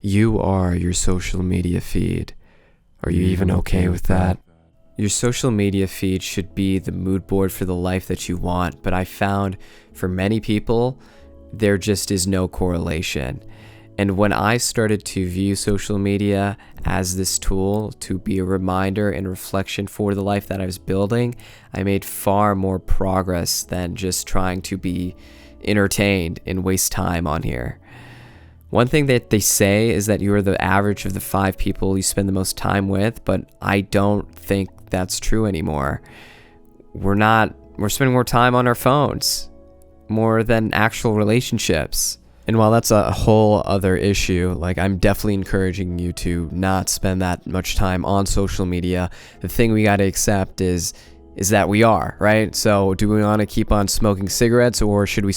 You are your social media feed. Are you even okay with that? Your social media feed should be the mood board for the life that you want, but I found for many people, there just is no correlation. And when I started to view social media as this tool to be a reminder and reflection for the life that I was building, I made far more progress than just trying to be entertained and waste time on here. One thing that they say is that you are the average of the 5 people you spend the most time with, but I don't think that's true anymore. We're spending more time on our phones, more than actual relationships. And while that's a whole other issue, like I'm definitely encouraging you to not spend that much time on social media. The thing we got to accept is that we are, right? So do we want to keep on smoking cigarettes, or should we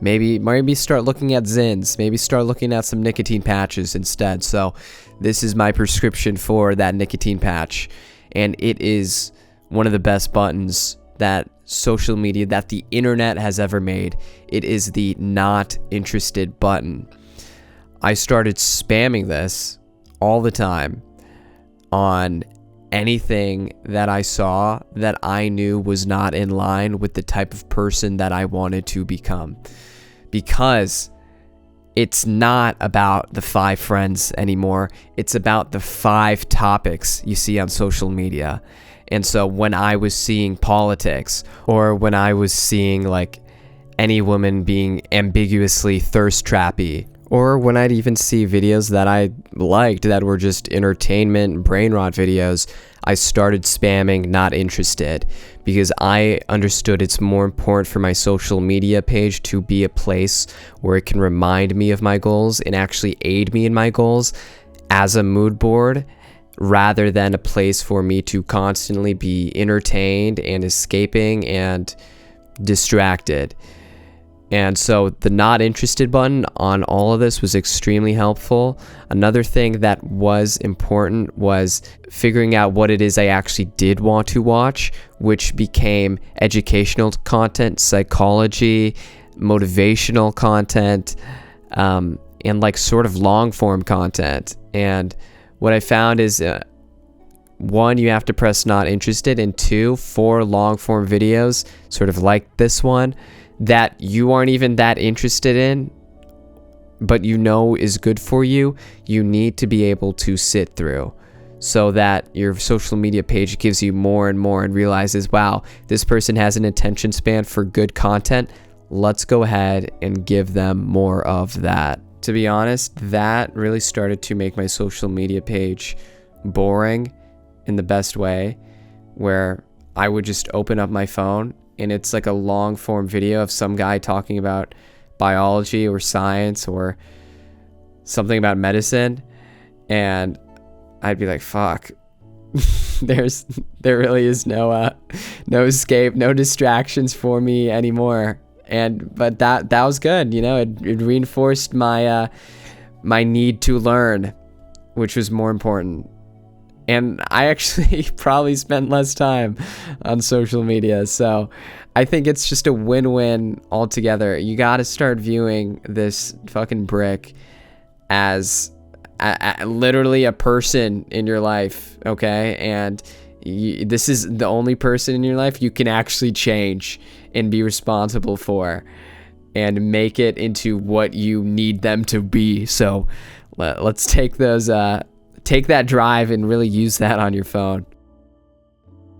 maybe start looking at Zins, maybe start looking at some nicotine patches instead? So this is my prescription for that nicotine patch, and it is one of the best buttons that social media, that the internet has ever made. It is the not interested button. I started spamming this all the time on anything that I saw that I knew was not in line with the type of person that I wanted to become. Because it's not about the 5 friends anymore. It's about the 5 topics you see on social media. And so when I was seeing politics, or when I was seeing like any woman being ambiguously thirst trappy, or when I'd even see videos that I liked that were just entertainment, brain rot videos, I started spamming not interested, because I understood it's more important for my social media page to be a place where it can remind me of my goals and actually aid me in my goals as a mood board, rather than a place for me to constantly be entertained and escaping and distracted. And so the not interested button on all of this was extremely helpful. Another thing that was important was figuring out what it is I actually did want to watch, which became educational content, psychology, motivational content, and like sort of long form content. And what I found is 1, you have to press not interested, and 2, for long form videos, sort of like this one, that you aren't even that interested in, but you know is good for you, you need to be able to sit through, so that your social media page gives you more and more and realizes, wow, this person has an attention span for good content. Let's go ahead and give them more of that. To be honest, that really started to make my social media page boring in the best way, where I would just open up my phone and it's like a long form video of some guy talking about biology or science or something about medicine, and I'd be like, fuck. There really is no escape, no distractions for me anymore. But that was good, it reinforced my my need to learn, which was more important. And I actually probably spent less time on social media. So I think it's just a win-win altogether. You got to start viewing this fucking brick as literally a person in your life, okay? And this is the only person in your life you can actually change and be responsible for and make it into what you need them to be. So let's take that drive and really use that on your phone.